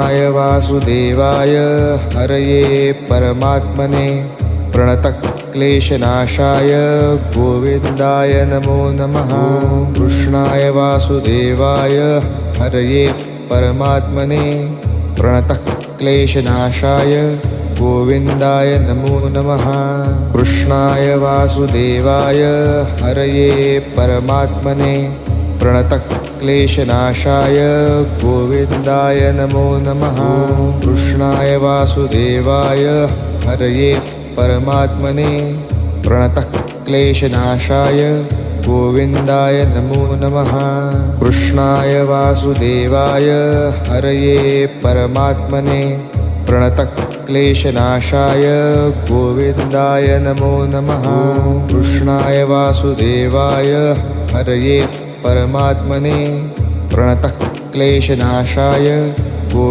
वासुदेवाय हरये परमात्मने प्रणतक्लेशनाशाय गोविन्दाय नमो नमः। कृष्णाय वासुदेवाय हरये परमात्मने प्रणतक्लेशनाशाय गोविन्दाय नमो नमः। कृष्णाय वासुदेवाय हरये परमात्मने प्रणतक्लेशनाशाय गोविन्दाय नमो नमः। कृष्णाय वासुदेवाय हरये परमात्मने प्रणतक्लेशनाशाय गोविन्दाय नमो नमः। कृष्णाय वासुदेवाय हरये परमात्मने प्रणतक्लेशनाशाय गोविन्दाय नमो नमः। कृष्णाय वासुदेवाय हरये परमात्मने प्रणतक्लेशनाशाय